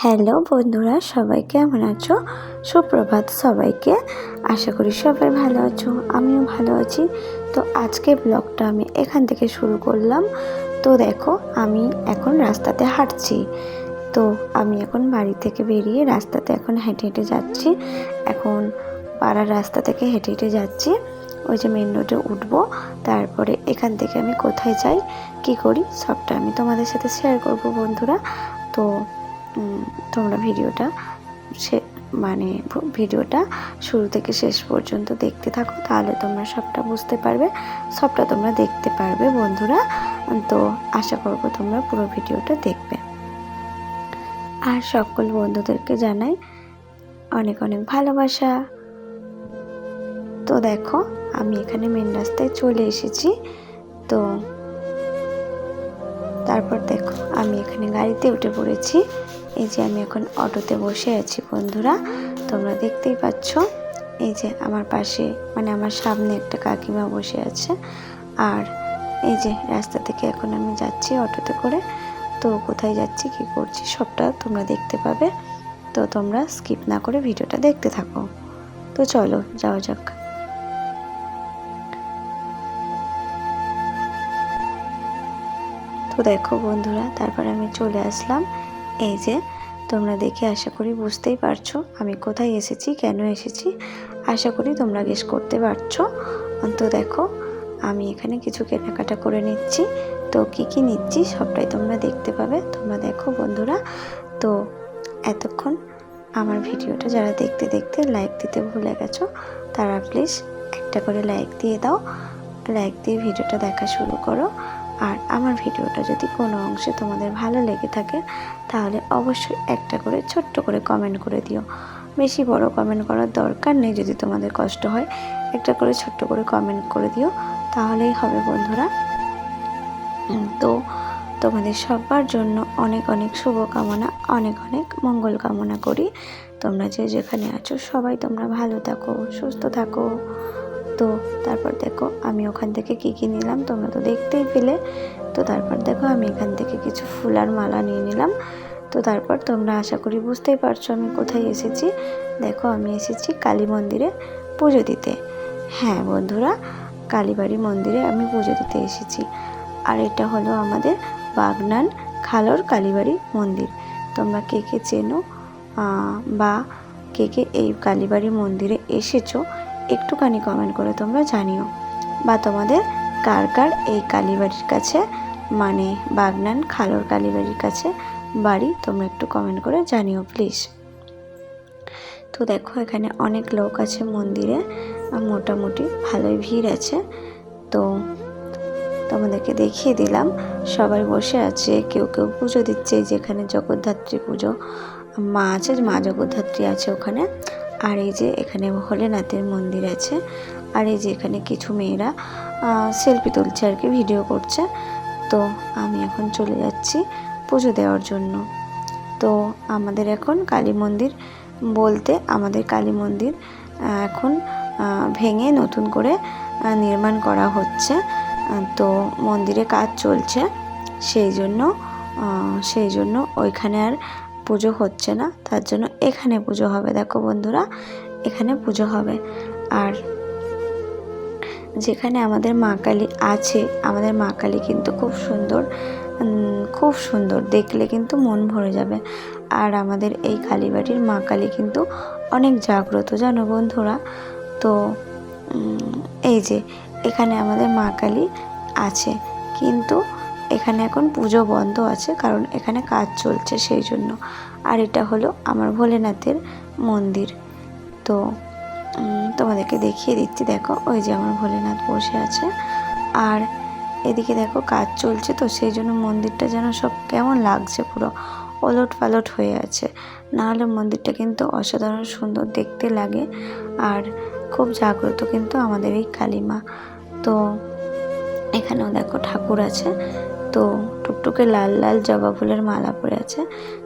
Hello বন্ধুরা, সবাই কেমন আছো? সুপ্রভাত সবাইকে। আশা করি সবাই ভালো আছো, আমিও ভালো আছি। তো আজকে ব্লগটা আমি এখান থেকে শুরু করলাম। তো দেখো, আমি এখন রাস্তাতে হাঁটছি। তো আমি এখন বাড়ি থেকে বেরিয়ে রাস্তাতে এখন হেঁটে হেঁটে যাচ্ছি। এখন পাড়ার রাস্তা থেকে হেঁটে হেঁটে যাচ্ছি। ওই যে মেন রোডে উঠবো, তারপরে এখান থেকে আমি কোথায় যাই, কি করি, সবটা আমি তোমাদের সাথে শেয়ার করব বন্ধুরা। তো তোমরা ভিডিওটা শুরু থেকে শেষ পর্যন্ত দেখতে থাকো, তাহলে তোমরা সবটা বুঝতে পারবে, সবটা তোমরা দেখতে পারবে বন্ধুরা। তো আশা করব তোমরা পুরো ভিডিওটা দেখবে। আর সকল বন্ধুদেরকে জানাই অনেক অনেক ভালোবাসা। তো দেখো, আমি এখানে মেন রাস্তায় চলে এসেছি। তো তারপর দেখো, আমি এখানে গাড়িতে উঠে পড়েছি। এই যে আমি এখন অটোতে বসে আছি বন্ধুরা, তোমরা দেখতেই পাচ্ছ। এই যে আমার পাশে, আমার সামনে একটা কাকিমা বসে আছে। আর এই যে রাস্তা থেকে এখন আমি যাচ্ছি অটোতে করে। তো কোথায় যাচ্ছি, কি করছি, সবটা তোমরা দেখতে পাবে। তো তোমরা স্কিপ না করে ভিডিওটা দেখতে থাকো। তো চলো যাওয়া যাক। তো দেখো বন্ধুরা, তারপর আমি চলে আসলাম। এই যে তোমরা দেখে আশা করি বুঝতেই পারছো আমি কোথায় এসেছি, কেন এসেছি। আশা করি তোমরা গেস করতে পারছো। তো দেখো, আমি এখানে কিছু কেনাকাটা করে নিচ্ছি। তো কি কি নিচ্ছি সবটাই তোমরা দেখতে পাবে। তোমরা দেখো বন্ধুরা। তো এতক্ষণ আমার ভিডিওটা যারা দেখতে দেখতে লাইক দিতে ভুলে গেছো, তারা প্লিজ একটা করে লাইক দিয়ে দাও। লাইক দিয়ে ভিডিওটা দেখা শুরু করো। আর আমার ভিডিওটা যদি কোনো অংশে তোমাদের ভালো লেগে থাকে, তাহলে অবশ্যই একটা করে ছোট্ট করে কমেন্ট করে দিও। বেশি বড় কমেন্ট করার দরকার নেই, যদি তোমাদের কষ্ট হয় একটা করে ছোট্ট করে কমেন্ট করে দিও, তাহলেই হবে বন্ধুরা। তো তোমাদের সবার জন্য অনেক অনেক শুভকামনা, অনেক অনেক মঙ্গল কামনা করি। তোমরা যে যেখানে আছো সবাই তোমরা ভালো থাকো, সুস্থ থাকো। তো তারপর দেখো, আমি ওখান থেকে কী কী নিলাম তোমরা তো দেখতেই পেলে। তো তারপর দেখো, আমি এখান থেকে কিছু ফুল আর মালা নিয়ে নিলাম। তো তারপর তোমরা আশা করি বুঝতেই পারছো আমি কোথায় এসেছি। দেখো, আমি এসেছি কালী মন্দিরে পুজো দিতে। হ্যাঁ বন্ধুরা, কালীবাড়ি মন্দিরে আমি পুজো দিতে এসেছি। আর এটা হলো আমাদের বাগনান খালর কালীবাড়ি মন্দির। তোমরা কে কে চেনো বা কে কে এই কালীবাড়ি মন্দিরে এসেছো, একটুখানি কমেন্ট করে তোমরা জানিও। বা তোমাদের কার কার এই কালীবাড়ির কাছে, বাগনান খালর কালীবাড়ির কাছে বাড়ি, তোমরা একটু কমেন্ট করে জানিও প্লিজ। তো দেখো, এখানে অনেক লোক আছে মন্দিরে, মোটামুটি ভালোই ভিড় আছে। তো তোমাদেরকে দেখিয়ে দিলাম, সবাই বসে আছে, কেউ কেউ পুজো দিচ্ছে। যেখানে জগদ্ধাত্রী পুজো মা আছে, মা জগদ্ধাত্রী আছে ওখানে। আর এই যে এখানে ভোলেনাথের মন্দির আছে। আর এই যে এখানে কিছু মেয়েরা সেলফি তুলছে আর কি, ভিডিও করছে। তো আমি এখন চলে যাচ্ছি পুজো দেওয়ার জন্য। তো আমাদের এখন কালী মন্দির বলতে, আমাদের কালী মন্দির এখন ভেঙে নতুন করে নির্মাণ করা হচ্ছে। তো মন্দিরে কাজ চলছে, সেই জন্য ওইখানে আর পুজো হচ্ছে না, তার জন্য এখানে পুজো হবে। দেখো বন্ধুরা, এখানে পুজো হবে। আর যেখানে আমাদের মা কালী আছে, আমাদের মা কালী কিন্তু খুব সুন্দর, খুব সুন্দর, দেখলে কিন্তু মন ভরে যাবে। আর আমাদের এই কালীবাড়ির মা কালী কিন্তু অনেক জাগ্রত, জানো বন্ধুরা। তো এই যে এখানে আমাদের মা কালী আছে, কিন্তু এখানে এখন পুজো বন্ধ আছে, কারণ এখানে কাজ চলছে সেই জন্য। আর এটা হলো আমার ভোলেনাথের মন্দির। তো তোমাদেরকে দেখিয়ে দিচ্ছি। দেখো, ওই যে আমার ভোলেনাথ বসে আছে। আর এদিকে দেখো কাজ চলছে, তো সেই জন্য মন্দিরটা যেন সব কেমন লাগছে, পুরো ওলট পালট হয়ে আছে। নাহলে মন্দিরটা কিন্তু অসাধারণ সুন্দর দেখতে লাগে। আর খুব জাগ্রত কিন্তু আমাদের এই কালী মা। তো এখানেও দেখো ঠাকুর আছে। তো টুকটুকে লাল লাল জবা ফুলের মালা পরে আছে,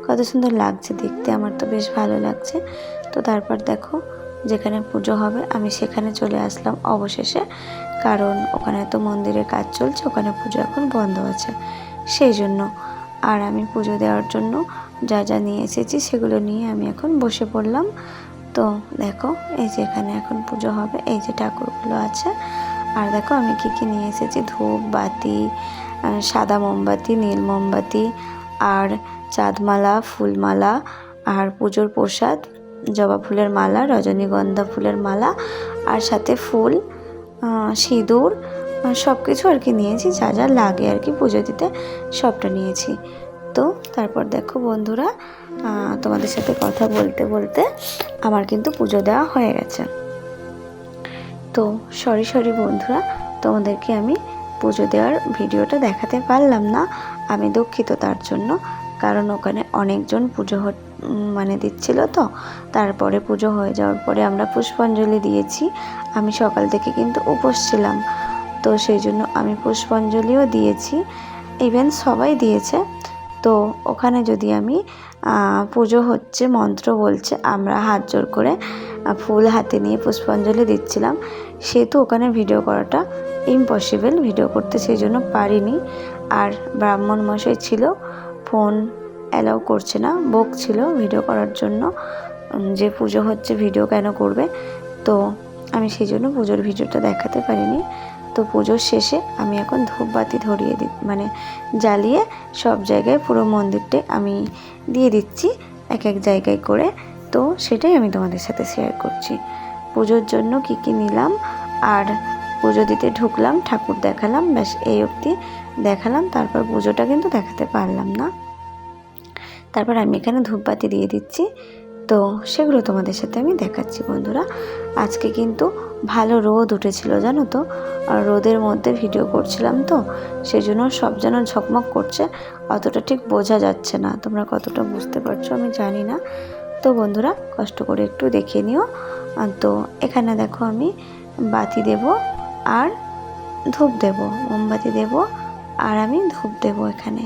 কত সুন্দর লাগছে দেখতে, আমার তো বেশ ভালো লাগছে। তো তারপর দেখো, যেখানে পুজো হবে আমি সেখানে চলে আসলাম অবশেষে, কারণ ওখানে তো মন্দিরের কাজ চলছে, ওখানে পুজো এখন বন্ধ আছে সেই জন্য। আর আমি পুজো দেওয়ার জন্য যা যা নিয়ে এসেছি সেগুলো নিয়ে আমি এখন বসে পড়লাম। তো দেখো এই যে এখানে এখন পুজো হবে, এই যে ঠাকুরগুলো আছে। আর দেখো আমি কি কি নিয়ে এসেছি, ধূপ বাতি, সাদা মোমবাতি, নীল মোমবাতি, আর চাঁদমালা, ফুলমালা, আর পুজোর প্রসাদ, জবা ফুলের মালা, রজনীগন্ধা ফুলের মালা, আর সাথে ফুল, সিঁদুর, সব কিছু আর কি নিয়েছি, যা যা লাগে আর কি পুজো দিতে সবটা নিয়েছি। তো তারপর দেখো বন্ধুরা, তোমাদের সাথে কথা বলতে বলতে আমার কিন্তু পুজো দেওয়া হয়ে গেছে। তো সরি বন্ধুরা, তোমাদেরকে আমি পুজো দেওয়ার ভিডিওটা দেখাতে পারলাম না, আমি দুঃখিত তার জন্য। কারণ ওখানে অনেকজন পুজো দিচ্ছিল। তো তারপরে পুজো হয়ে যাওয়ার পরে আমরা পুষ্পাঞ্জলি দিয়েছি। আমি সকাল থেকে কিন্তু উপোস ছিলাম, তো সেই জন্য আমি পুষ্পাঞ্জলিও দিয়েছি, ইভেন সবাই দিয়েছে। তো ওখানে যদি আমি পুজো হচ্ছে, মন্ত্র বলছে, আমরা হাত জোর করে ফুল হাতে নিয়ে পুষ্পাঞ্জলি দিচ্ছিলাম, সেহেতু ওখানে ভিডিও করাটা ইম্পসিবল, ভিডিও করতে সেই জন্য পারিনি। আর ব্রাহ্মণ মশাই ছিল, ফোন অ্যালাউ করছে না, বকছিল ভিডিও করার জন্য, যে পুজো হচ্ছে ভিডিও কেন করবে। তো আমি সেই জন্য পুজোর ভিডিওটা দেখাতে পারিনি। তো পুজোর শেষে আমি এখন ধূপবাতি ধরিয়ে জ্বালিয়ে সব জায়গায় পুরো মন্দিরটা আমি দিয়ে দিচ্ছি এক এক জায়গায় করে। তো সেটাই আমি তোমাদের সাথে শেয়ার করছি, পুজোর জন্য কি কি নিলাম। আর পুজো দিতে ঢুকলাম, ঠাকুর দেখালাম, ব্যাস এই অবধি দেখালাম। তারপর পুজোটা কিন্তু দেখাতে পারলাম না। তারপর আমি এখানে ধূপবাতি দিয়ে দিচ্ছি, তো সেগুলো তোমাদের সাথে আমি দেখাচ্ছি বন্ধুরা। আজকে কিন্তু ভালো রোদ উঠেছিল জানো তো, আর রোদের মধ্যে ভিডিও করছিলাম, তো সেই জন্য সব যেন ঝকমক করছে, অতটা ঠিক বোঝা যাচ্ছে না, তোমরা কতটা বুঝতে পারছো আমি জানি না। তো বন্ধুরা কষ্ট করে একটু দেখে নিও। তো এখানে দেখো আমি বাতি দেব আর ধূপ দেব, মোমবাতি দেব আর আমি ধূপ দেব এখানে।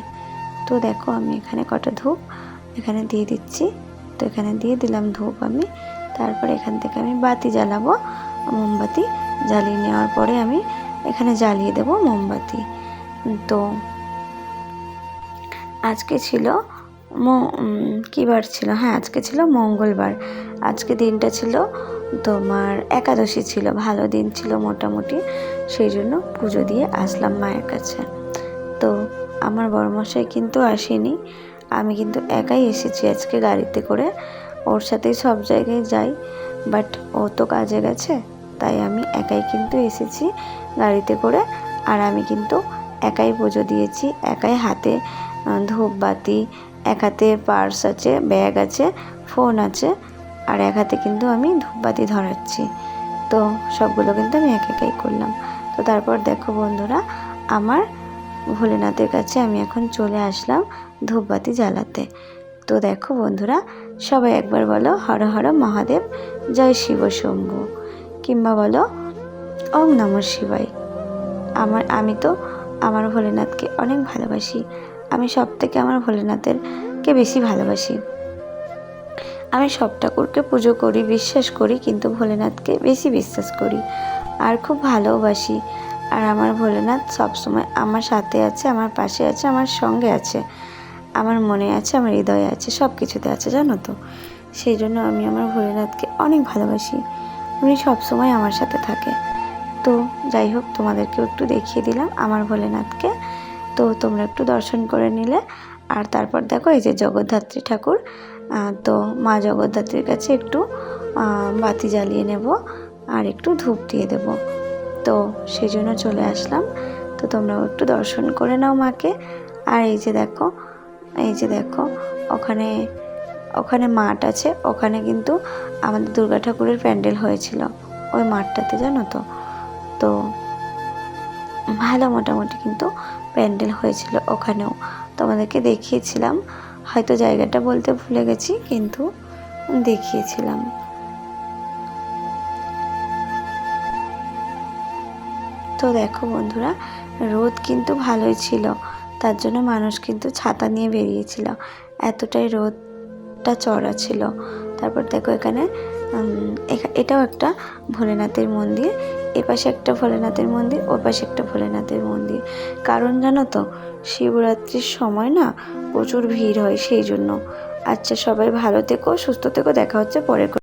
তো দেখো আমি এখানে কটা ধূপ এখানে দিয়ে দিচ্ছি, তো এখানে দিয়ে দিলাম ধূপ আমি। তারপর এখান থেকে আমি বাতি জ্বালাবো, মোমবাতি জ্বালিয়ে নেওয়ার পরে আমি এখানে জ্বালিয়ে দেব মোমবাতি। তো আজকে ছিল কী বার ছিল, হ্যাঁ আজকে ছিল মঙ্গলবার। আজকে দিনটা ছিল তোমার একাদশী ছিল, ভালো দিন ছিল মোটামুটি, সেই জন্য পুজো দিয়ে আসলাম মায়ের কাছে। তো আমার বড়মশাই কিন্তু আসেনি, আমি কিন্তু একাই এসেছি আজকে গাড়িতে করে, ওর সাথেই সব জায়গায় যাই, বাট ও তো কাজে গেছে, তাই আমি একাই কিন্তু এসেছি গাড়িতে করে। আর আমি কিন্তু একাই পুজো দিয়েছি, একাই হাতে ধূপ বাতি, এক হাতে পার্স আছে, ব্যাগ আছে, ফোন আছে, আর এক হাতে কিন্তু আমি ধূপবাতি ধরাচ্ছি। তো সবগুলো কিন্তু আমি একাই করলাম। তো তারপর দেখো বন্ধুরা, আমার ভোলেনাথের কাছে আমি এখন চলে আসলাম ধূপবাতি জ্বালাতে। তো দেখো বন্ধুরা, সবাই একবার বলো হর হর মহাদেব, জয় শিব শম্ভু, কিংবা বলো ওম নমঃ শিবায়। আমি তো আমার ভোলেনাথকে অনেক ভালোবাসি, আমি সব থেকে আমার ভোলেনাথেরকে বেশি ভালোবাসি। আমি সব ঠাকুরকে পুজো করি, বিশ্বাস করি, কিন্তু ভোলেনাথকে বেশি বিশ্বাস করি আর খুব ভালোবাসি। আর আমার ভোলেনাথ সবসময় আমার সাথে আছে, আমার পাশে আছে, আমার সঙ্গে আছে, আমার মনে আছে, আমার হৃদয়ে আছে, সব কিছুতে আছে জানো তো। সেই জন্য আমি আমার ভোলেনাথকে অনেক ভালোবাসি, উনি সবসময় আমার সাথে থাকে। তো যাই হোক, তোমাদেরকেও একটু দেখিয়ে দিলাম আমার ভোলেনাথকে, তো তোমরা একটু দর্শন করে নিলে। আর তারপর দেখো এই যে জগদ্ধাত্রী ঠাকুর, তো মা জগদ্ধাত্রীর কাছে একটু বাতি জ্বালিয়ে নেব আর একটু ধূপ দিয়ে দেব, তো সেই জন্য চলে আসলাম। তো তোমরাও একটু দর্শন করে নাও মাকে। আর এই যে দেখো ওখানে মাঠ আছে, ওখানে কিন্তু আমাদের দুর্গা ঠাকুরের প্যান্ডেল হয়েছিল ওই মাঠটাতে জানো তো। তো ভালো মোটামুটি কিন্তু প্যান্ডেল হয়েছিল ওখানেও, তোমাদেরকে দেখিয়েছিলাম, হয়তো জায়গাটা বলতে ভুলে গেছি কিন্তু দেখিয়েছিলাম। তো দেখো বন্ধুরা, রোদ কিন্তু ভালোই ছিল, তার জন্য মানুষ কিন্তু ছাতা নিয়ে বেরিয়েছিল, এতটাই রোদটা চড়া ছিল। তারপর দেখো এখানে এটাও একটা ভোলেনাথের মন্দির, এপাশে একটা ভোলেনাথের মন্দির, ওই পাশে একটা ভোলেনাথের মন্দির। কারণ জানো তো, শিবরাত্রির সময় না প্রচুর ভিড় হয় সেই জন্য। আচ্ছা, সবাই ভালো থেকো, সুস্থ থেকো, দেখা হচ্ছে পরে।